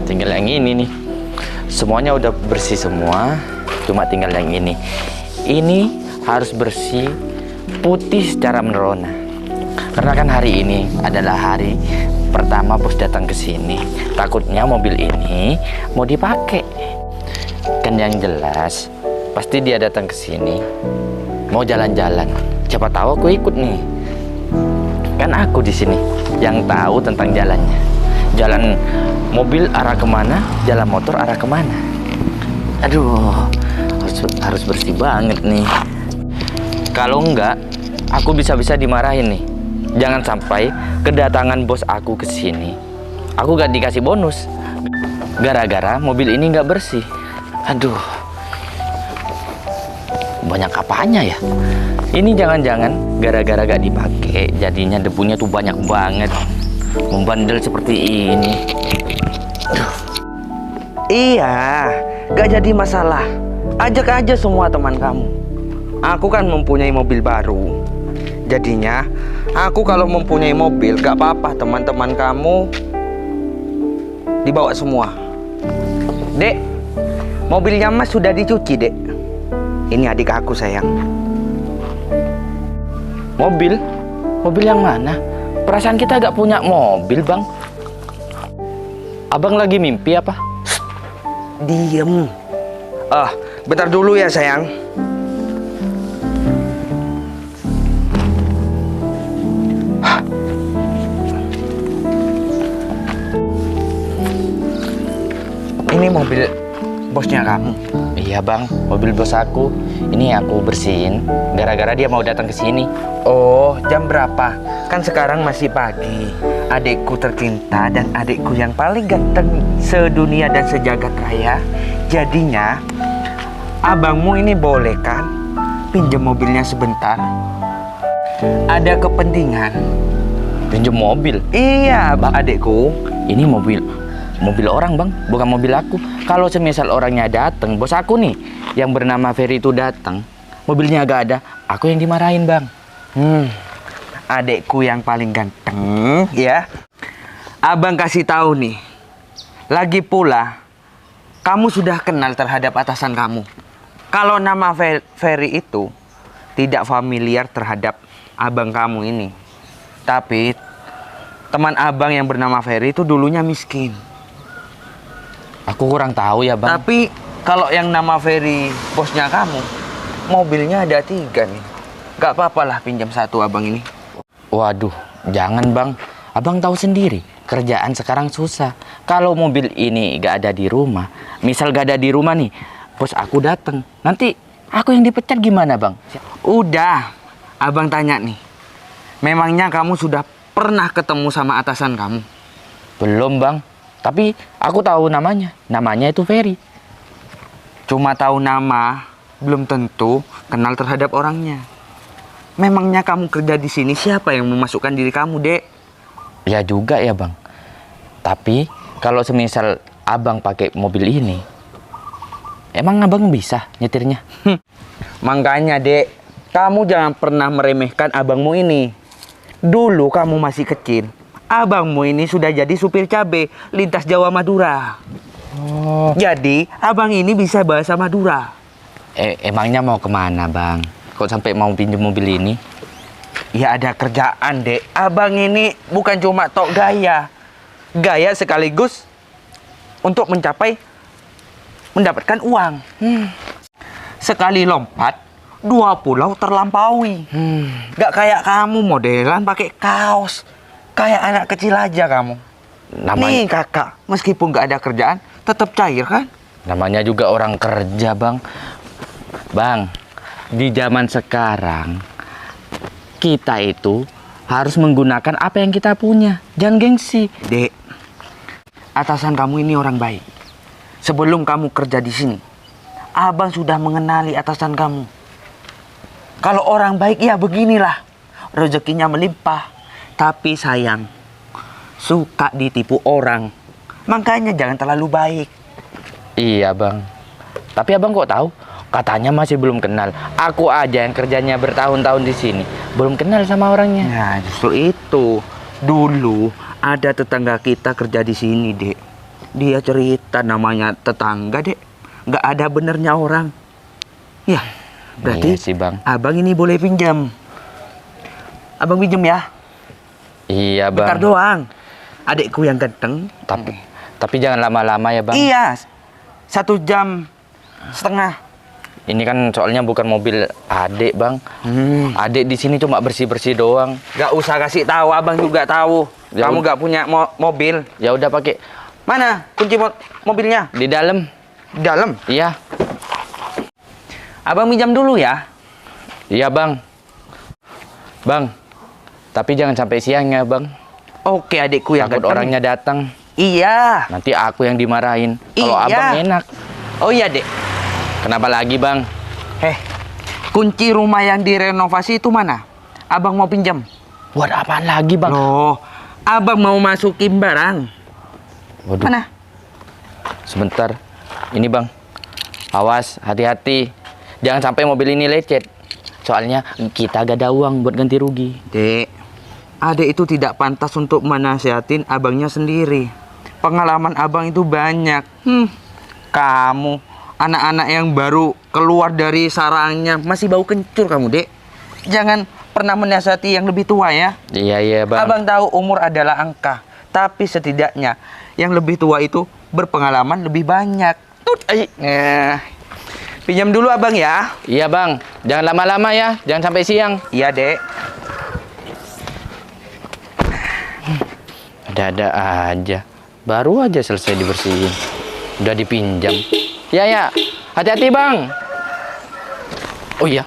tinggal yang ini nih. Semuanya udah bersih semua, cuma tinggal yang ini. Ini harus bersih, putih secara menerona. Karena kan hari ini adalah hari pertama bos datang ke sini. Takutnya mobil ini mau dipakai. Kan yang jelas, pasti dia datang ke sini mau jalan-jalan. Siapa tahu aku ikut nih. Kan aku di sini yang tahu tentang jalannya. Jalan mobil arah kemana, jalan motor arah kemana. Aduh, harus bersih banget nih. Kalau enggak, aku bisa-bisa dimarahin nih. Jangan sampai kedatangan bos aku ke sini, aku gak dikasih bonus gara-gara mobil ini nggak bersih. Aduh, banyak apanya ya? Ini jangan-jangan gara-gara gak dipakai, jadinya debunya tuh banyak banget. Membandel seperti ini. Aduh. Iya, gak jadi masalah. Ajak aja semua teman kamu. Aku kan mempunyai mobil baru. Jadinya, aku kalau mempunyai mobil gak apa-apa teman-teman kamu dibawa semua. Dek, mobilnya Mas sudah dicuci, Dek. Ini adik aku, sayang. Mobil? Mobil yang mana? Perasaan kita gak punya mobil, Bang. Abang lagi mimpi apa? Diem. Bentar dulu ya, sayang. Ini mobil bosnya kamu. Iya, Bang. Mobil bos aku. Ini aku bersihin gara-gara dia mau datang ke sini. Oh, jam berapa? Kan sekarang masih pagi. Adikku tercinta dan adikku yang paling ganteng sedunia dan sejagat raya. Jadinya, abangmu ini boleh kan pinjam mobilnya sebentar? Ada kepentingan. Pinjam mobil? Iya, Bang. Adikku. Ini mobil orang, Bang, bukan mobil aku. Kalau semisal orangnya datang, bos aku nih yang bernama Ferry itu datang, mobilnya agak ada, aku yang dimarahin, Bang. Adekku yang paling ganteng, ya. Abang kasih tahu nih. Lagi pula, kamu sudah kenal terhadap atasan kamu. Kalau nama Ferry itu tidak familiar terhadap abang kamu ini. Tapi teman abang yang bernama Ferry itu dulunya miskin. Aku kurang tahu ya, Bang. Tapi kalau yang nama Ferry bosnya kamu, mobilnya ada 3 nih. Gak apa-apalah pinjam 1 abang ini. Waduh, jangan, Bang. Abang tahu sendiri, kerjaan sekarang susah. Kalau mobil ini gak ada di rumah, misal gak ada di rumah nih, bos aku datang, nanti aku yang dipecat gimana, Bang? Udah, abang tanya nih. Memangnya kamu sudah pernah ketemu sama atasan kamu? Belum, Bang. Tapi aku tahu namanya. Namanya itu Ferry. Cuma tahu nama, belum tentu kenal terhadap orangnya. Memangnya kamu kerja di sini, siapa yang memasukkan diri kamu, Dek? Ya juga ya, Bang. Tapi kalau semisal abang pakai mobil ini, emang abang bisa nyetirnya? Makanya, Dek, kamu jangan pernah meremehkan abangmu ini. Dulu kamu masih kecil, abangmu ini sudah jadi supir cabe lintas Jawa Madura. Oh. Jadi, abang ini bisa bahasa Madura. Emangnya mau kemana, Bang? Kok sampai mau pinjam mobil ini? Ya ada kerjaan, Dek. Abang ini bukan cuma tok gaya. Gaya sekaligus untuk mendapatkan uang. Sekali lompat, 2 pulau terlampaui. Gak kayak kamu modelan pakai kaos. Kayak anak kecil aja kamu. Nih kakak, meskipun gak ada kerjaan, tetap cair kan? Namanya juga orang kerja, Bang. Bang, di zaman sekarang kita itu harus menggunakan apa yang kita punya. Jangan gengsi. Dek, atasan kamu ini orang baik. Sebelum kamu kerja di sini, abang sudah mengenali atasan kamu. Kalau orang baik ya beginilah, rezekinya melimpah. Tapi sayang, suka ditipu orang. Makanya jangan terlalu baik. Iya, Bang. Tapi abang kok tahu? Katanya masih belum kenal. Aku aja yang kerjanya bertahun-tahun di sini, belum kenal sama orangnya. Nah, justru itu. Dulu ada tetangga kita kerja di sini, Dek. Dia cerita namanya tetangga, Dek. Nggak ada benernya orang. Ya, berarti Iya sih, Bang. abang ini boleh pinjam. Abang pinjam ya? Iya, Bang. Bentar doang. Adikku yang ganteng. Tapi jangan lama-lama ya, Bang. Iya, 1,5 jam. Ini kan soalnya bukan mobil adik, Bang. Adik di sini cuma bersih-bersih doang. Gak usah kasih tahu, abang juga tahu. Ya Kamu gak punya mobil. Ya udah pakai Mana kunci mobilnya? di dalam. Di dalam. Iya. Abang minjam dulu ya. Iya, Bang. Bang. Tapi jangan sampai siang ya, Bang. Oke, adikku yang Takut ganteng. orangnya datang. Iya. Nanti aku yang dimarahin. Kalau Iya. Abang enak. Oh iya, Dek. Kenapa lagi, Bang? Kunci rumah yang direnovasi itu mana? Abang mau pinjam. Buat apaan lagi, Bang? Loh, abang mau masukin barang. Waduh. Mana? Sebentar. Ini, Bang. Awas, hati-hati. Jangan sampai mobil ini lecet. Soalnya kita gak ada uang buat ganti rugi. Dek, adek itu tidak pantas untuk menasihatin abangnya sendiri. Pengalaman abang itu banyak. Kamu, anak-anak yang baru keluar dari sarangnya, masih bau kencur kamu, Dek. Jangan pernah menasihati yang lebih tua ya. Iya, Bang. Abang tahu umur adalah angka. Tapi setidaknya yang lebih tua itu berpengalaman lebih banyak. Pinjam dulu abang ya. Iya, Bang. Jangan lama-lama ya. Jangan sampai siang. Iya, Dek. Ada-ada aja. Baru aja selesai dibersihin. Udah dipinjam. Ya. Hati-hati, Bang. Oh iya.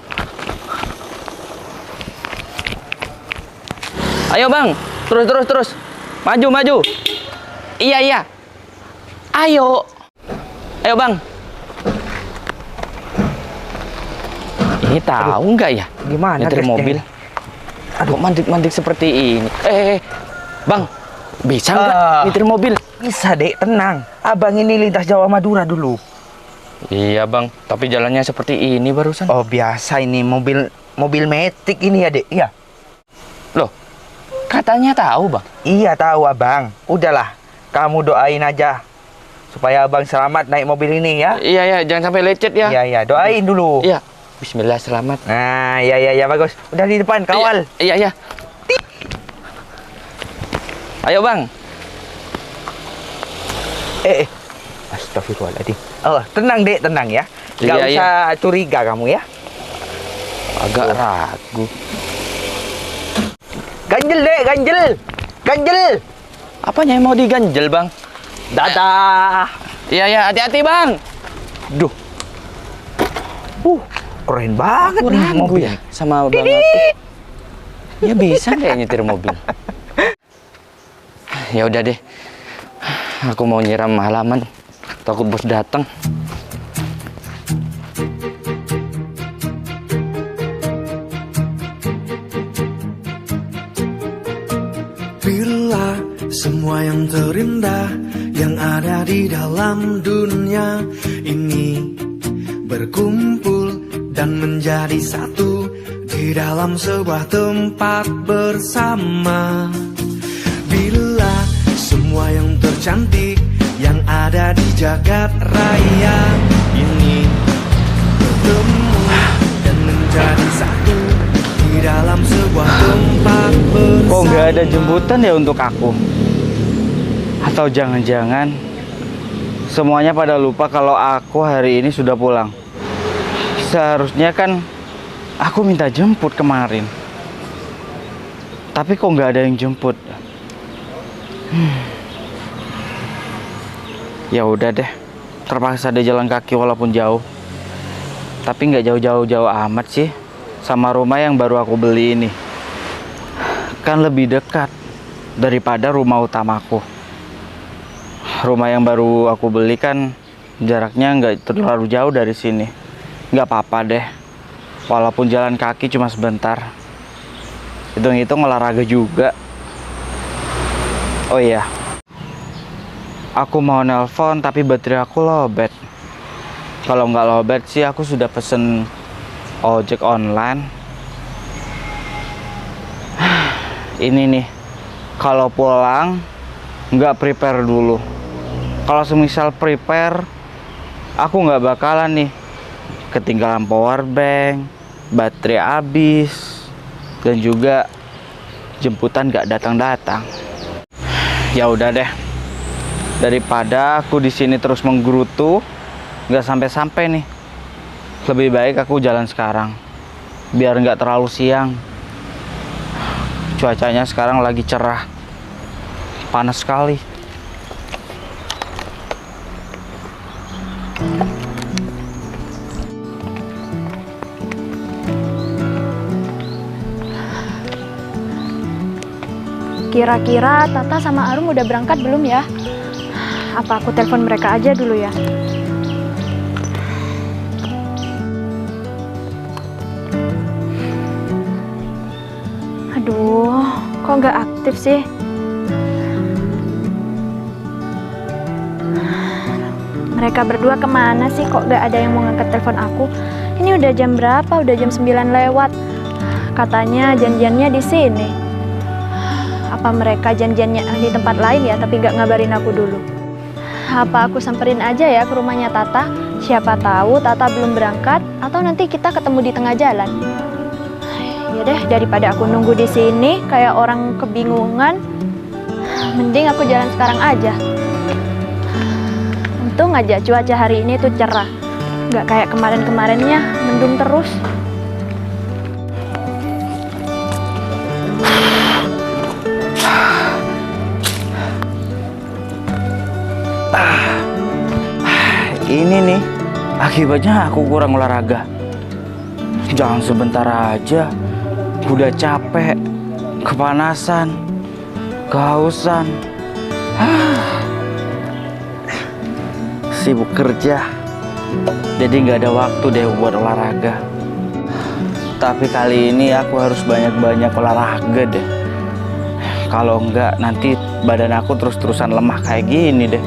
Ayo, Bang. Terus. Maju. Iya. Ayo, Bang. Ini tahu nggak ya? Gimana nyetir tesnya mobil? ini? Aduh, mandik seperti ini. Bang, bisa nggak nyetir mobil? Bisa, Dek, tenang. Abang ini lintas Jawa Madura dulu. Iya, Bang. Tapi jalannya seperti ini barusan. Oh, biasa ini mobil metik ini ya, Dek. Iya. Loh, katanya tahu, Bang. Iya, tahu, Abang. Udahlah, kamu doain aja supaya Abang selamat naik mobil ini ya. Iya, jangan sampai lecet ya. Iya, doain dulu. Iya. Bismillah, selamat. Nah, iya, bagus. Udah di depan, kawal. Iya. Ayo, Bang. Astagfirullahaladzim. Oh, tenang, Dek, tenang ya. Gak Iya. usah curiga kamu ya. Agak ragu. Ganjel, Dek, ganjel. Apanya yang mau diganjel, Bang? Dadah. Iya, hati-hati, Bang. Duh. Keren banget Aku nih ragu mobil. ya sama Bang aku. Ya bisa nggak ya nyetir mobil? Ya udah deh. Aku mau nyiram halaman. Takut bos datang. Bila semua yang terindah yang ada di dalam dunia ini berkumpul dan menjadi satu di dalam sebuah tempat bersama. Bila semua yang tercantik yang ada di jagat raya ini bertemu dan menjadi satu di dalam sebuah tempat bersama. Kok nggak ada jemputan ya untuk aku? Atau jangan-jangan semuanya pada lupa kalau aku hari ini sudah pulang. Seharusnya kan aku minta jemput kemarin. Tapi kok nggak ada yang jemput? Ya udah deh, terpaksa deh jalan kaki walaupun jauh. Tapi nggak jauh-jauh amat sih sama rumah yang baru aku beli ini. Kan lebih dekat daripada rumah utamaku. Rumah yang baru aku beli kan jaraknya nggak terlalu jauh dari sini. Nggak apa-apa deh, walaupun jalan kaki cuma sebentar. Hitung-hitung olahraga juga. Oh iya, aku mau nelpon tapi baterai aku lowbat. Kalau nggak lowbat sih aku sudah pesen ojek online. Ini nih, kalau pulang nggak prepare dulu. Kalau semisal prepare, aku nggak bakalan nih ketinggalan power bank, baterai habis, dan juga jemputan nggak datang-datang. Ya udah deh, daripada aku di sini terus menggerutu, nggak sampai-sampai nih. Lebih baik aku jalan sekarang, biar nggak terlalu siang. Cuacanya sekarang lagi cerah, panas sekali. Kira-kira Tata sama Arum udah berangkat belum ya? Apa aku telepon mereka aja dulu ya? Aduh, kok nggak aktif sih? Mereka berdua kemana sih? Kok nggak ada yang mau ngangkat telepon aku? Ini udah jam berapa? Udah jam 9 lewat. Katanya janjiannya di sini. Apa mereka janjiannya di tempat lain ya, tapi nggak ngabarin aku dulu? Apa aku samperin aja ya ke rumahnya Tata? Siapa tahu Tata belum berangkat, atau nanti kita ketemu di tengah jalan. Ya deh, daripada aku nunggu di sini kayak orang kebingungan, mending aku jalan sekarang aja. Untung aja cuaca hari ini tuh cerah, nggak kayak kemarin-kemarinnya mendung terus. Ini nih, akibatnya aku kurang olahraga. Jangan sebentar aja, udah capek, kepanasan, kehausan. Sibuk kerja, jadi nggak ada waktu deh buat olahraga. Tapi kali ini aku harus banyak-banyak olahraga deh. Kalau enggak, nanti badan aku terus-terusan lemah kayak gini deh.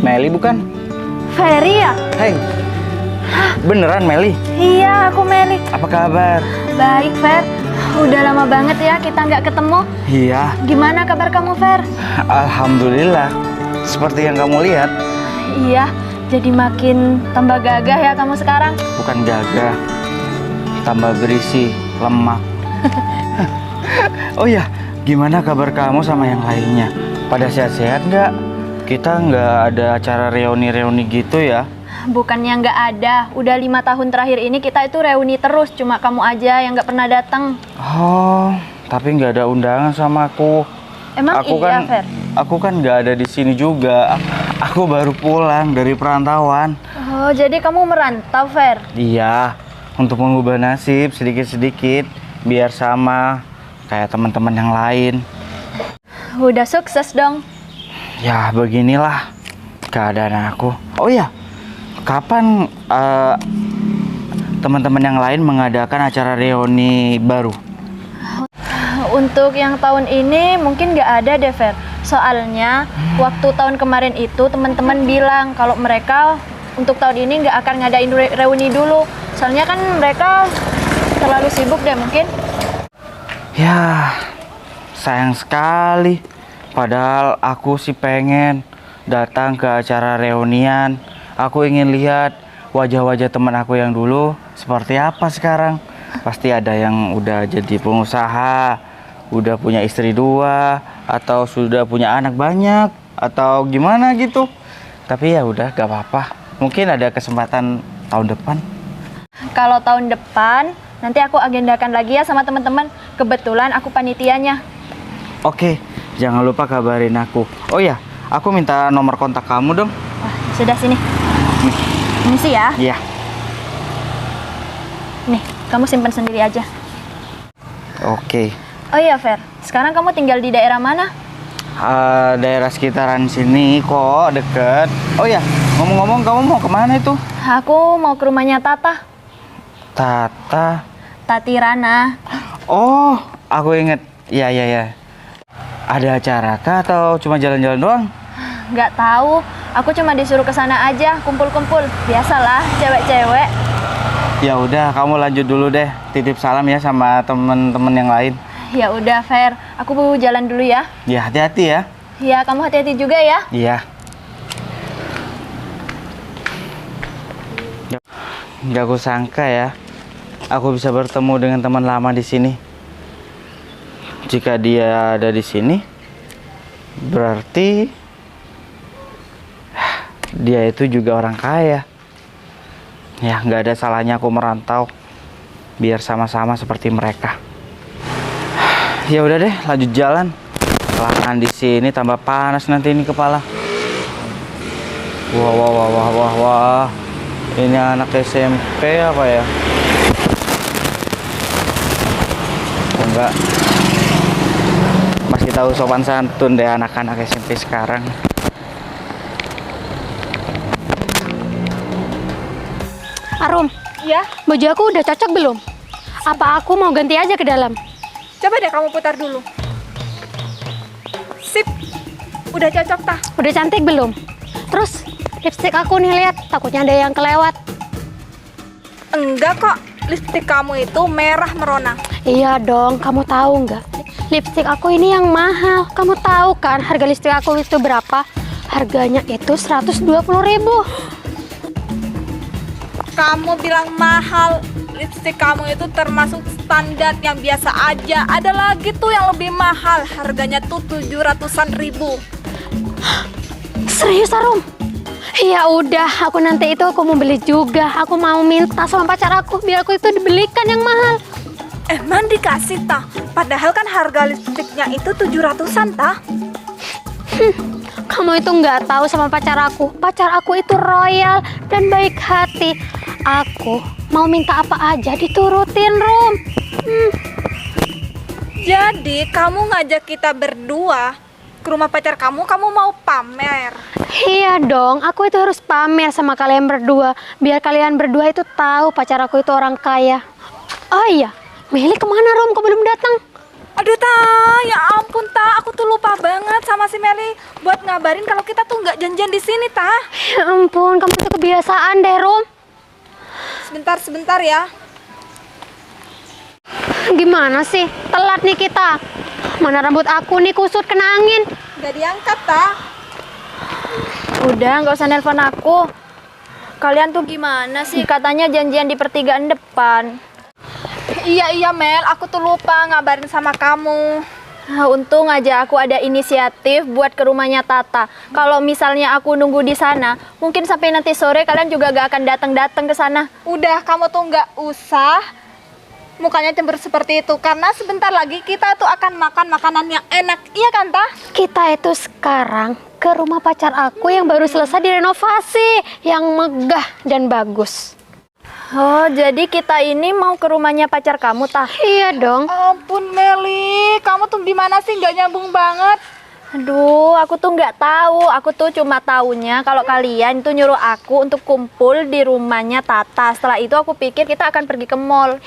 Meli bukan? Ferry ya? Hei, beneran Meli? Iya, aku Meli. Apa kabar? Baik, Fer. Udah lama banget ya kita nggak ketemu. Iya, Gimana kabar kamu, Fer? alhamdulillah. Seperti yang kamu lihat, Iya, jadi makin tambah gagah ya kamu sekarang. bukan gagah, tambah berisi, lemak. Oh ya, gimana kabar kamu sama yang lainnya? Pada sehat-sehat nggak? Kita nggak ada acara reuni-reuni gitu ya? Bukannya nggak ada, udah 5 tahun terakhir ini kita itu reuni terus, cuma kamu aja yang nggak pernah datang. Oh, tapi nggak ada undangan sama aku. Emang iya, Fer? Aku kan nggak ada di sini juga. Aku baru pulang dari perantauan. Oh, jadi kamu merantau, Fer? Iya, untuk mengubah nasib sedikit-sedikit biar sama kayak teman-teman yang lain. Udah sukses dong. Ya, beginilah keadaan aku. Oh ya, kapan teman-teman yang lain mengadakan acara reuni baru? Untuk yang tahun ini mungkin nggak ada deh, Fer. Soalnya waktu tahun kemarin itu teman-teman bilang kalau mereka untuk tahun ini nggak akan ngadain reuni dulu. Soalnya kan mereka terlalu sibuk deh mungkin. Ya, sayang sekali. Padahal aku sih pengen datang ke acara reunian. Aku ingin lihat wajah-wajah teman aku yang dulu seperti apa sekarang. Pasti ada yang udah jadi pengusaha, udah punya istri 2, atau sudah punya anak banyak, atau gimana gitu. Tapi ya udah, gak apa-apa. Mungkin ada kesempatan tahun depan. Kalau tahun depan nanti aku agendakan lagi ya sama teman-teman. Kebetulan aku panitianya. Oke, jangan lupa kabarin aku. Oh ya, aku minta nomor kontak kamu dong. Wah, sudah sini. Ini sih ya. Iya. Nih, kamu simpan sendiri aja. Oke. Oh iya, Fer. Sekarang kamu tinggal di daerah mana? Daerah sekitaran sini kok, deket. Oh ya, ngomong-ngomong kamu mau kemana itu? Aku mau ke rumahnya Tata. Tata. Tati Rana. Oh, aku inget. Iya, iya, iya. Ada acara kah atau cuma jalan-jalan doang? Nggak tahu. Aku cuma disuruh ke sana aja, kumpul-kumpul. Biasalah, cewek-cewek. Ya udah, kamu lanjut dulu deh. Titip salam ya sama temen-temen yang lain. Ya udah, Fer. Aku mau jalan dulu ya. Ya, hati-hati ya. Ya, kamu hati-hati juga ya. Iya. Nggak aku sangka ya, aku bisa bertemu dengan teman lama di sini. Jika dia ada di sini, berarti dia itu juga orang kaya. Ya, nggak ada salahnya aku merantau biar sama-sama seperti mereka. Ya udah deh, lanjut jalan. Kelamaan di sini tambah panas nanti ini kepala. Wah, wah, wah, wah, wah, wah. Ini anak SMP apa ya? Enggak. Masih tahu sopan santun deh anak-anak SMP sekarang. Arum, Ya, baju aku udah cocok belum? Apa aku mau ganti aja ke dalam? Coba deh kamu putar dulu. Sip. Udah cocok tah? Udah cantik belum? Terus lipstik aku nih lihat, takutnya ada yang kelewat. Enggak kok. Lipstik kamu itu merah merona. Iya dong, kamu tahu nggak? Lipstik aku ini yang mahal. Kamu tahu kan harga lipstik aku itu berapa? Harganya itu 120.000. Kamu bilang mahal. Lipstik kamu itu termasuk standar yang biasa aja. Ada lagi tuh yang lebih mahal. Harganya tuh 700-an ribu. Serius Arum? Ya udah, aku nanti itu aku mau beli juga. Aku mau minta sama pacar aku biar aku itu dibelikan yang mahal. Emang dikasih tah? Padahal kan harga lipstiknya itu 700-an tah? Kamu itu nggak tahu sama pacar aku. Pacar aku itu royal dan baik hati. Aku mau minta apa aja diturutin, Rum. Jadi kamu ngajak kita berdua ke rumah pacar kamu mau pamer. Iya dong, aku itu harus pamer sama kalian berdua. Biar kalian berdua itu tahu pacar aku itu orang kaya. Oh iya, Meli kemana, Rum? Kok belum datang? Aduh tah, ya ampun tah, aku tuh lupa banget sama si Meli buat ngabarin kalau kita tuh nggak janjian di sini tah. Ya ampun, kamu itu kebiasaan deh, Rum. Sebentar ya. Gimana sih? Telat nih kita. Mana rambut aku nih kusut kena angin. Gak diangkat tah. udah nggak usah nelpon aku. Kalian tuh gimana sih? Katanya janjian di pertigaan depan. Iya Mel, aku tuh lupa ngabarin sama kamu. Untung aja aku ada inisiatif buat ke rumahnya Tata. Kalau misalnya aku nunggu di sana, mungkin sampai nanti sore kalian juga gak akan datang-datang ke sana. Udah, kamu tuh nggak usah mukanya cemberut seperti itu, karena sebentar lagi kita tuh akan makan makanan yang enak, iya kan tah? Kita itu sekarang ke rumah pacar aku yang baru selesai direnovasi, yang megah dan bagus. Oh, jadi kita ini mau ke rumahnya pacar kamu, Tah? Iya dong. Ampun Meli, kamu tuh gimana sih, nggak nyambung banget. Aduh, aku tuh nggak tahu. Aku tuh cuma taunya kalau kalian itu nyuruh aku untuk kumpul di rumahnya Tata. Setelah itu aku pikir kita akan pergi ke mall.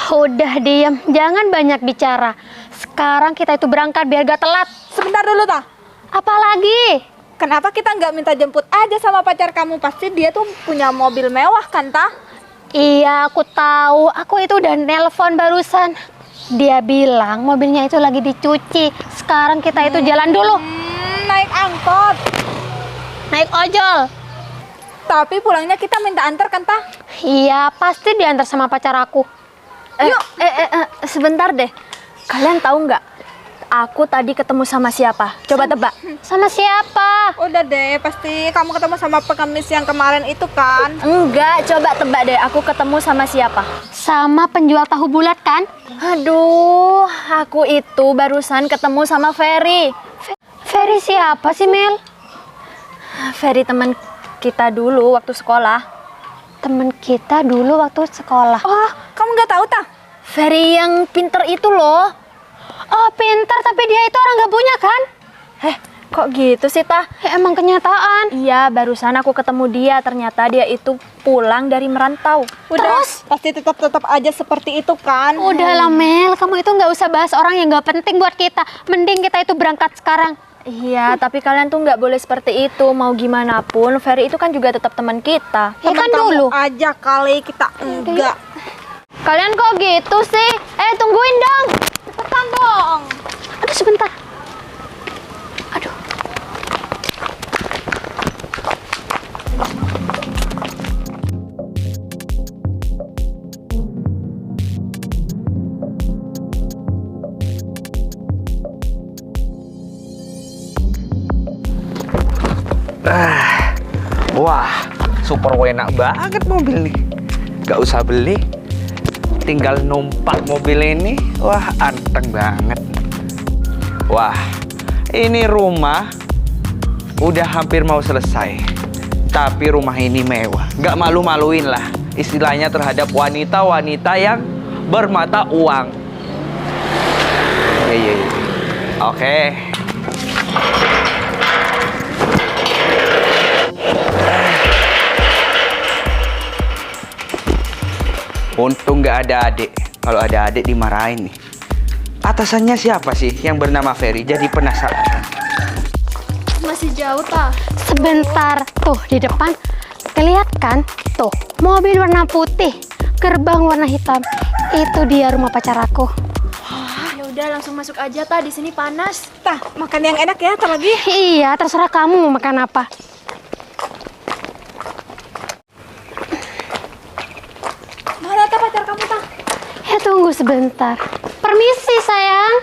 Udah diam, jangan banyak bicara. Sekarang kita itu berangkat biar gak telat. Sebentar dulu tah, Apalagi? kenapa kita nggak minta jemput aja sama pacar kamu? Pasti dia tuh punya mobil mewah kan tah? Iya, aku tahu. Aku itu udah nelpon barusan. Dia bilang mobilnya itu lagi dicuci. Sekarang kita itu jalan dulu. Naik angkot. Naik ojol. Tapi pulangnya kita minta antar kan tah? Iya, pasti diantar sama pacar aku. Sebentar deh. Kalian tahu nggak? Aku tadi ketemu sama siapa? Coba tebak. Sama siapa? Udah deh, pasti kamu ketemu sama pengemis yang kemarin itu kan? Enggak, coba tebak deh. Aku ketemu sama siapa? Sama penjual tahu bulat kan? Aduh, aku itu barusan ketemu sama Ferry. Ferry siapa sih, Mel? Ferry teman kita dulu waktu sekolah. Temen kita dulu waktu sekolah. Oh, kamu nggak tahu tah? Ferry yang pinter itu loh. Oh, pintar, tapi dia itu orang gak punya kan? Kok gitu sih, Tah? Ya, emang kenyataan. Iya, barusan aku ketemu dia. Ternyata dia itu pulang dari merantau. Udah, pasti tetap aja seperti itu kan? Udahlah Mel, kamu itu nggak usah bahas orang yang nggak penting buat kita. Mending kita itu berangkat sekarang. Iya, tapi kalian tuh nggak boleh seperti itu. Mau gimana pun, Ferry itu kan juga tetap teman kita. Ya kan Temen dulu. kamu aja kali, kita enggak. Kalian kok gitu sih? Tungguin dong. Cepetan dong. Aduh sebentar. Aduh. Wah, super enak banget mobil nih. Gak usah beli, tinggal numpang mobil ini. Wah, anteng banget. Wah, ini rumah udah hampir mau selesai. Tapi rumah ini mewah, gak malu-maluin lah. Istilahnya terhadap wanita-wanita yang bermata uang. Iya. Oke. Untung nggak ada adik. Kalau ada adik dimarahin nih. Atasannya siapa sih yang bernama Ferry? Jadi penasaran. Masih jauh, Ta. Sebentar. Tuh di depan. Kelihatan? Tuh, mobil warna putih, gerbang warna hitam. Itu dia rumah pacar aku. Ya udah langsung masuk aja, Ta. Di sini panas. Tah, makan yang enak ya, ntar lagi. Iya, terserah kamu mau makan apa. Mana ta pacar kamu, Tah? Ya tunggu sebentar. Permisi sayang.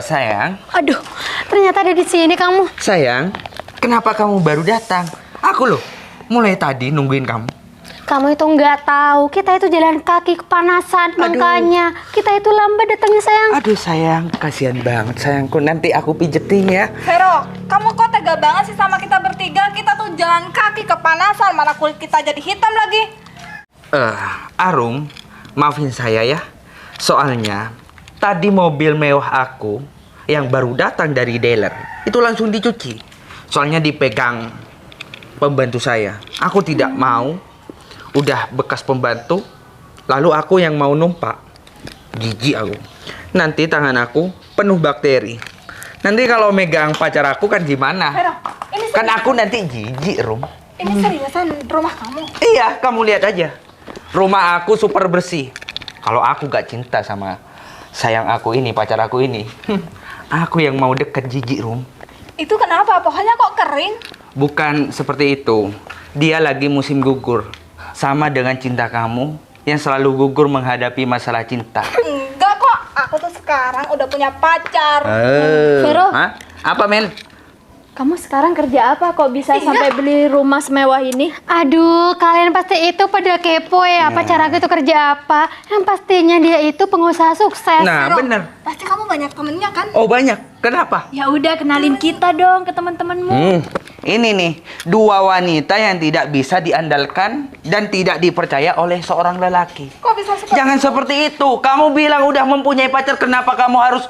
Sayang, Aduh, ternyata ada di sini kamu. sayang, kenapa kamu baru datang? Aku loh, mulai tadi nungguin kamu. Kamu itu nggak tahu, kita itu jalan kaki kepanasan, Aduh. makanya kita itu lambat datangnya sayang. Aduh sayang, kasihan banget sayangku. Nanti aku pijetin ya. Vero, kamu kok tega banget sih sama kita bertiga? Kita tuh jalan kaki kepanasan, mana kulit kita jadi hitam lagi. Arum, maafin saya ya. Soalnya tadi mobil mewah aku yang baru datang dari dealer itu langsung dicuci. Soalnya dipegang pembantu saya. Aku tidak mau udah bekas pembantu, lalu aku yang mau numpak. Jijik aku. Nanti tangan aku penuh bakteri. Nanti kalau megang pacar aku kan gimana? Vero, ini Kan aku nanti jijik, Rum. ini seriusan rumah kamu? Iya, kamu lihat aja. Rumah aku super bersih. Kalau aku gak cinta sama sayang aku ini, pacar aku ini, aku yang mau deket, jijik, Rum. Itu kenapa? Pohonnya kok kering? Bukan seperti itu. Dia lagi musim gugur. Sama dengan cinta kamu yang selalu gugur menghadapi masalah cinta. Enggak kok, aku tuh sekarang udah punya pacar. Vero. Hah? Apa, Mel? Kamu sekarang kerja apa kok bisa sampai beli rumah semewah ini? Aduh, kalian pasti itu pada kepo ya, pacar aku itu kerja apa? Yang pastinya dia itu pengusaha sukses. Nah, Vero, bener. Pasti kamu banyak temennya kan? Oh, banyak. Kenapa? Ya udah kenalin kita dong ke teman-temanmu. Ini nih, dua wanita yang tidak bisa diandalkan dan tidak dipercaya oleh seorang lelaki. Kok bisa seperti Jangan seperti itu. Kamu bilang udah mempunyai pacar, kenapa kamu harus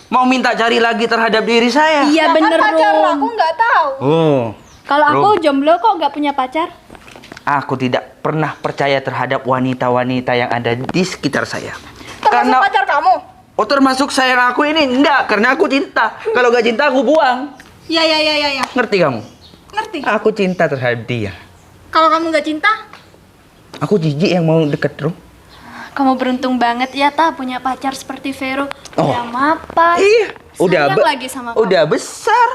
mau minta cari lagi terhadap diri saya? Iya Kan bener pacar Rum. aku nggak tahu. Oh, Kalau aku Rum. jomblo kok nggak punya pacar. aku tidak pernah percaya terhadap wanita-wanita yang ada di sekitar saya. Termasuk pacar kamu? Oh, termasuk sayang aku ini? Enggak, karena aku cinta. Kalau gak cinta aku buang. Ya. Ngerti kamu? Ngerti. Aku cinta terhadap dia. Kalau kamu nggak cinta, Aku jijik yang mau deket, Rum. Kamu beruntung banget ya Ta punya pacar seperti Vero. Oh. Udah mapan. Iya, udah Sayang lagi sama kamu. udah besar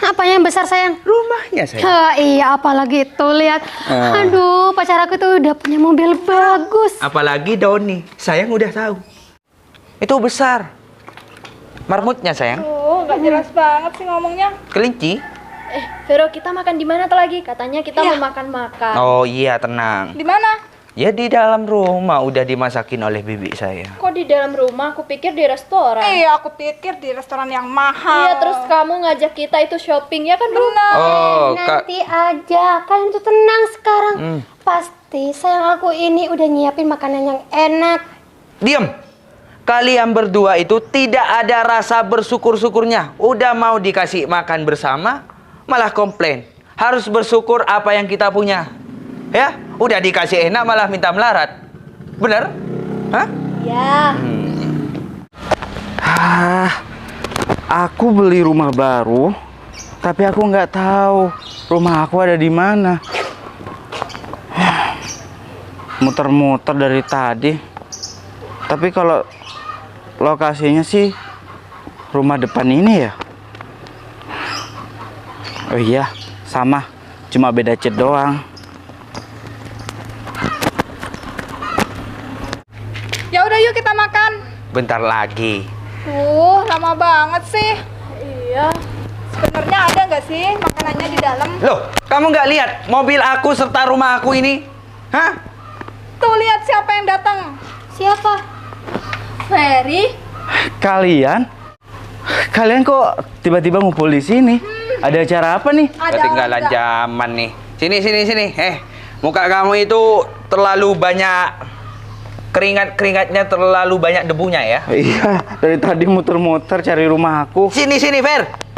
Apa yang besar sayang? rumahnya saya. Iya, apalagi itu lihat. Aduh, pacar aku tuh udah punya mobil bagus. Apalagi Doni, sayang udah tahu. Itu besar. Marmutnya sayang, tuh nggak jelas banget sih ngomongnya. kelinci. Vero kita makan di mana tuh lagi? Katanya kita mau makan-makan. Oh iya, tenang. Di mana? Ya di dalam rumah udah dimasakin oleh bibi saya. Kok di dalam rumah? Aku pikir di restoran. Iya, aku pikir di restoran yang mahal. Iya, terus kamu ngajak kita itu shopping ya kan, Rum? Oh, Nanti aja, kalian tuh tenang sekarang. Pasti sayang aku ini udah nyiapin makanan yang enak. Diam. Kalian berdua itu tidak ada rasa bersyukur-syukurnya. Udah mau dikasih makan bersama, malah komplain. Harus bersyukur apa yang kita punya. Ya, udah dikasih enak malah minta melarat. Bener? Hah? Ya. Aku beli rumah baru, Tapi aku nggak tahu rumah aku ada di mana. Muter-muter dari tadi. Tapi kalau lokasinya sih rumah depan ini ya. Oh iya, sama. Cuma beda cat doang. Ya udah yuk kita makan. Bentar lagi. Lama banget sih. Iya. Sebenarnya ada nggak sih makanannya di dalam? Loh, kamu nggak lihat mobil aku serta rumah aku ini? Hah? Tuh lihat siapa yang datang. Siapa? Ferry. Kalian kok tiba-tiba ngumpul di sini? Ada acara apa nih? Ketinggalan zaman nih. Sini. Muka kamu itu terlalu banyak keringatnya, terlalu banyak debunya ya. Iya, dari tadi muter-muter cari rumah aku. Sini, Fer.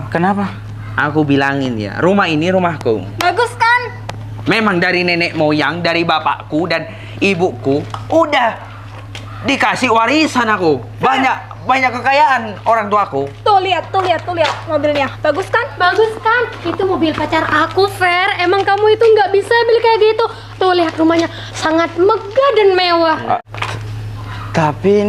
Kenapa? Aku bilangin ya, rumah ini rumahku. Bagus kan? Memang dari nenek moyang, dari bapakku dan ibuku udah dikasih warisan aku. Banyak kekayaan orang tuaku. Tuh lihat mobilnya. Bagus kan? Bagus kan? Itu mobil pacar aku, Fer. Emang kamu itu nggak bisa beli kayak gitu? Tuh lihat rumahnya sangat megah dan mewah. Tapi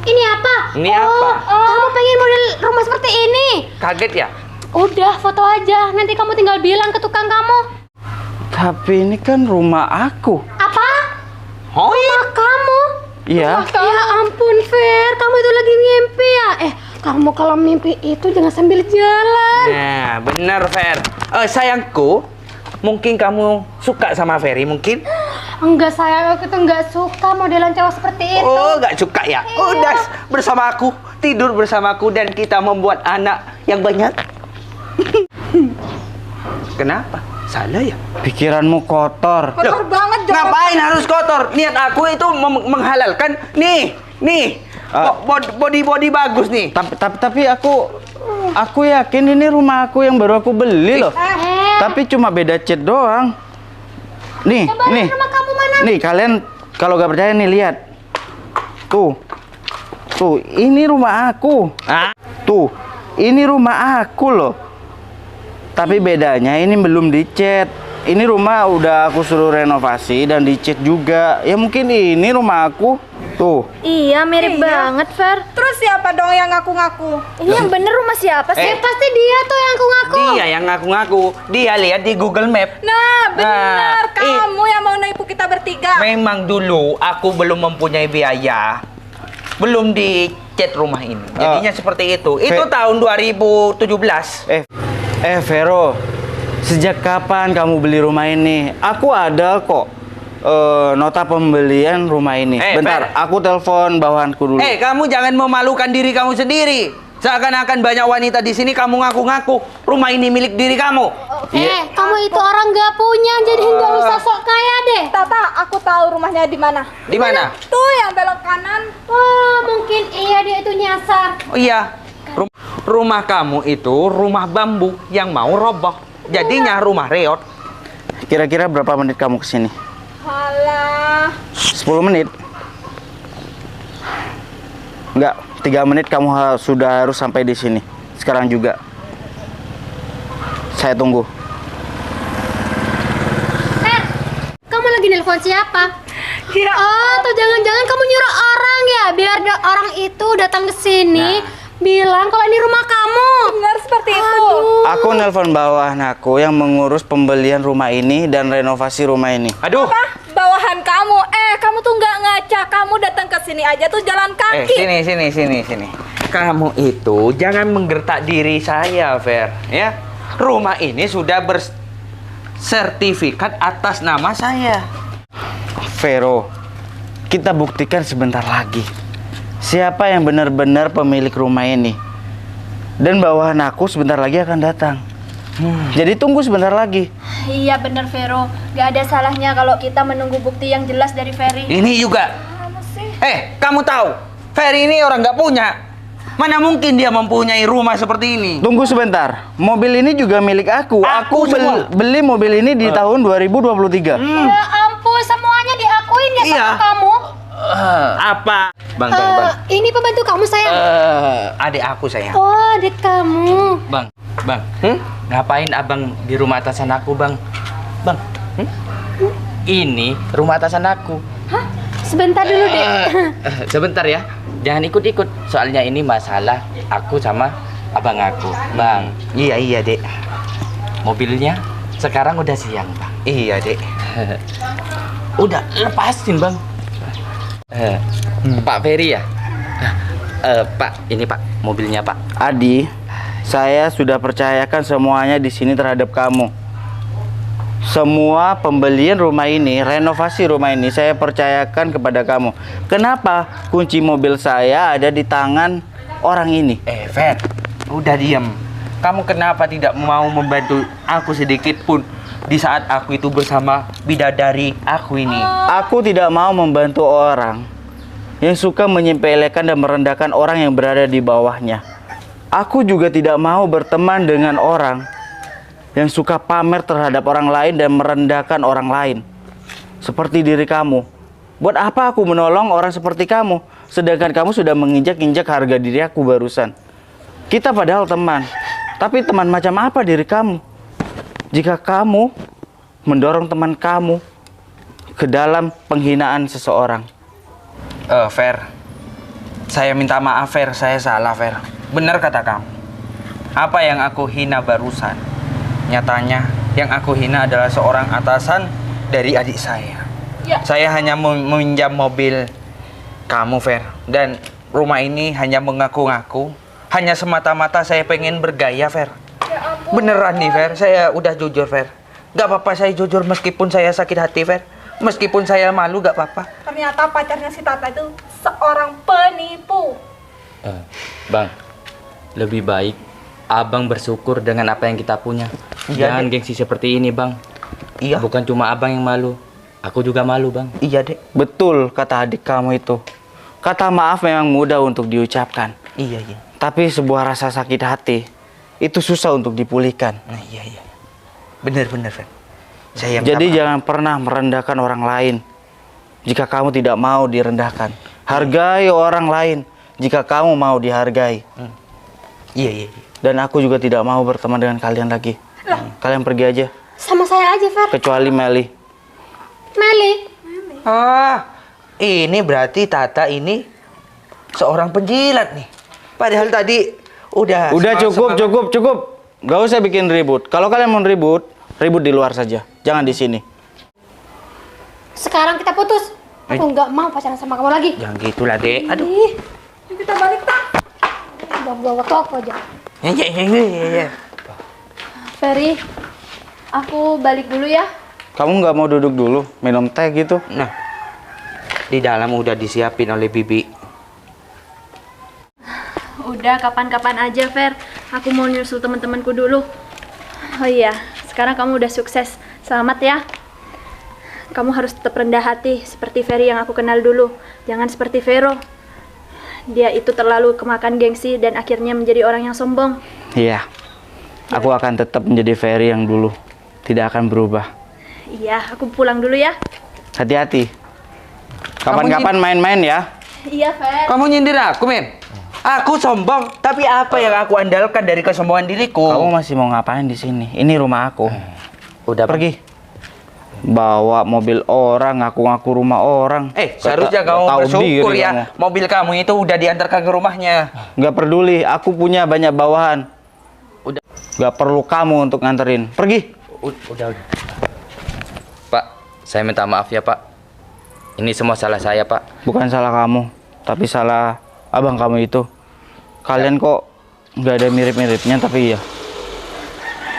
Ini apa? Ini apa? Kamu pengen model rumah seperti ini? Kaget ya? Udah, foto aja. Nanti kamu tinggal bilang ke tukang kamu. Tapi ini kan rumah aku. Apa? Oh iya. Rumah kamu? Iya. Ya ampun, Fer. Kamu itu lagi mimpi ya? Kamu kalau mimpi itu jangan sambil jalan. Nah, bener Fer. Sayangku, mungkin kamu suka sama Ferry mungkin? Enggak, sayang, aku tuh enggak suka modelan cowok seperti itu. Oh, nggak suka ya? Udah bersama aku, tidur bersamaku dan kita membuat anak yang banyak. Kenapa? Salah ya? Pikiranmu kotor. Kotor banget jangan. Ngapain harus kotor? Niat aku itu menghalalkan. Nih. Body bagus nih. Tapi aku yakin ini rumah aku yang baru aku beli loh. Tapi cuma beda cat doang. Nih, Coba nih. rumah kamu mana? Nih, kalian kalau gak percaya nih lihat. Tuh, ini rumah aku. Tuh, ini rumah aku loh. Tapi bedanya ini belum dicat. Ini rumah udah aku suruh renovasi dan dicat juga. Ya mungkin ini rumah aku. Tuh. Iya, mirip banget, Fer. Terus siapa dong yang ngaku-ngaku? Ini yang bener rumah siapa sih? Pasti dia tuh yang ngaku-ngaku. Dia yang ngaku-ngaku. Dia lihat di Google Map. Nah, benar. Nah, Kamu yang mau nipu kita bertiga. Memang dulu aku belum mempunyai biaya. Belum dicat rumah ini. Jadinya seperti itu. Itu tahun 2017. Vero, sejak kapan kamu beli rumah ini? Aku ada kok nota pembelian rumah ini. Bentar, Fer. aku telepon bawahanku dulu. Kamu jangan memalukan diri kamu sendiri. Seakan-akan banyak wanita di sini kamu ngaku-ngaku rumah ini milik diri kamu. Kamu itu orang nggak punya, jadi nggak usah sok kaya deh. Tata, aku tahu rumahnya di mana. Di mana? Tuh yang belok kanan. Wah, mungkin iya dia itu nyasar. Oh iya, rumah kamu itu rumah bambu yang mau roboh. Jadinya rumah reot. Kira-kira berapa menit kamu kesini? Alah. 10 menit? Enggak, 3 menit kamu sudah harus sampai di sini. Sekarang juga. Saya tunggu. Kamu lagi nelpon siapa? Ya. Atau jangan-jangan kamu nyuruh orang ya, biar orang itu datang ke sini. Bilang kalau ini rumah kamu. Benar seperti itu. Aku nelpon bawahan aku yang mengurus pembelian rumah ini dan renovasi rumah ini. Aduh. Apa? Bawahan kamu. Kamu tuh nggak ngaca. Kamu datang ke sini aja tuh jalan kaki. Sini. Kamu itu jangan menggertak diri saya, Fer. Ya. Rumah ini sudah bersertifikat atas nama saya. Vero, kita buktikan sebentar lagi siapa yang benar-benar pemilik rumah ini. Dan bawahan aku sebentar lagi akan datang. Jadi tunggu sebentar lagi. Iya bener, Vero. Gak ada salahnya kalau kita menunggu bukti yang jelas dari Ferry. Ini juga. Kamu tahu, Ferry ini orang nggak punya. Mana mungkin dia mempunyai rumah seperti ini? Tunggu sebentar. Mobil ini juga milik aku. Aku beli mobil ini di tahun 2023. Ya ampun, semuanya diakuin ya sama Iya. kamu. Apa? Bang, bang. Ini pembantu kamu sayang. Adik aku sayang. Oh, adik kamu. Bang, ngapain abang di rumah atasan aku, Bang? Bang, ini rumah atasan aku. Hah? Sebentar dulu, Dek. Sebentar ya, jangan ikut-ikut. Soalnya ini masalah aku sama abang aku, Bang. Iya, Dek. Mobilnya sekarang udah siang, Bang. Iya, Dek. Udah lepasin, Bang. Pak Ferry ya? Pak, ini Pak, mobilnya Pak. Adi, saya sudah percayakan semuanya di sini terhadap kamu. Semua pembelian rumah ini, renovasi rumah ini saya percayakan kepada kamu. Kenapa kunci mobil saya ada di tangan orang ini? Fer, udah diem. Kamu kenapa tidak mau membantu aku sedikit pun di saat aku itu bersama bidadari aku ini? Aku tidak mau membantu orang yang suka menyepelekan dan merendahkan orang yang berada di bawahnya. Aku juga tidak mau berteman dengan orang yang suka pamer terhadap orang lain dan merendahkan orang lain. Seperti diri kamu. Buat apa aku menolong orang seperti kamu, sedangkan kamu sudah menginjak-injak harga diri aku barusan. Kita padahal teman, tapi teman macam apa diri kamu? Jika kamu mendorong teman kamu ke dalam penghinaan seseorang. Fer, saya minta maaf Fer, saya salah Fer. Benar kata kamu. Apa yang aku hina barusan, nyatanya yang aku hina adalah seorang atasan dari adik saya. Ya. Saya hanya meminjam mobil kamu Fer, dan rumah ini hanya mengaku-ngaku, hanya semata-mata saya pengen bergaya Fer. Ya ampun. Beneran nih Fer, saya udah jujur Fer. Gak apa-apa saya jujur meskipun saya sakit hati Fer. Meskipun saya malu gak apa-apa. Ternyata pacarnya si Tata itu seorang penipu. Bang, lebih baik abang bersyukur dengan apa yang kita punya. Iya, Jangan Dek. gengsi seperti ini, Bang. Iya. Bukan cuma abang yang malu, aku juga malu, Bang. Iya Dek. Betul kata adik kamu itu. Kata maaf memang mudah untuk diucapkan. Iya. Tapi sebuah rasa sakit hati itu susah untuk dipulihkan. Nah, iya. Bener Fer. Saya minta Jadi maaf. jangan pernah merendahkan orang lain jika kamu tidak mau direndahkan. Hargai orang lain jika kamu mau dihargai. Iya. Dan aku juga tidak mau berteman dengan kalian lagi. Kalian pergi aja, Sama saya aja, Fer. kecuali Meli. Meli. Ini berarti Tata ini seorang penjilat nih. Padahal tadi udah Cukup. Gak usah bikin ribut. Kalau kalian mau ribut di luar saja. Jangan di sini. Sekarang kita putus. Aku nggak mau pacaran sama kamu lagi. Jangan gitulah Dek. Aduh. Ih, Yuk kita balik, Tak. buang-buang waktu aku aja. Iya. Ferry, aku balik dulu ya. Kamu nggak mau duduk dulu, minum teh gitu? Nah, di dalam udah disiapin oleh Bibi. Udah, kapan-kapan aja, Fer. Aku mau nyusul teman-temanku dulu. Oh iya, sekarang kamu udah sukses. Selamat ya. Kamu harus tetap rendah hati seperti Ferry yang aku kenal dulu. Jangan seperti Vero. Dia itu terlalu kemakan gengsi dan akhirnya menjadi orang yang sombong. Iya. Aku akan tetap menjadi Ferry yang dulu. Tidak akan berubah. Iya, aku pulang dulu ya. Hati-hati. Kapan-kapan main-main ya. Iya, Fer. Kamu nyindir aku, Men? Aku sombong, tapi apa yang aku andalkan dari kesombongan diriku? Kamu masih mau ngapain di sini? Ini rumah aku. Udah, Bang. Pergi. Bawa mobil orang, ngaku-ngaku rumah orang. Seharusnya kamu Tahu bersyukur diri ya. kamu. Mobil kamu itu udah diantarkan ke rumahnya. Nggak peduli, aku punya banyak bawahan. Udah. Nggak perlu kamu untuk nganterin. Pergi. Udah. Pak, saya minta maaf ya, Pak. Ini semua salah saya, Pak. Bukan salah kamu, tapi salah abang kamu itu. Kalian kok nggak ada mirip-miripnya, tapi iya.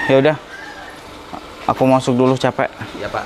Ya udah. Aku masuk dulu, capek. Ya, Pak.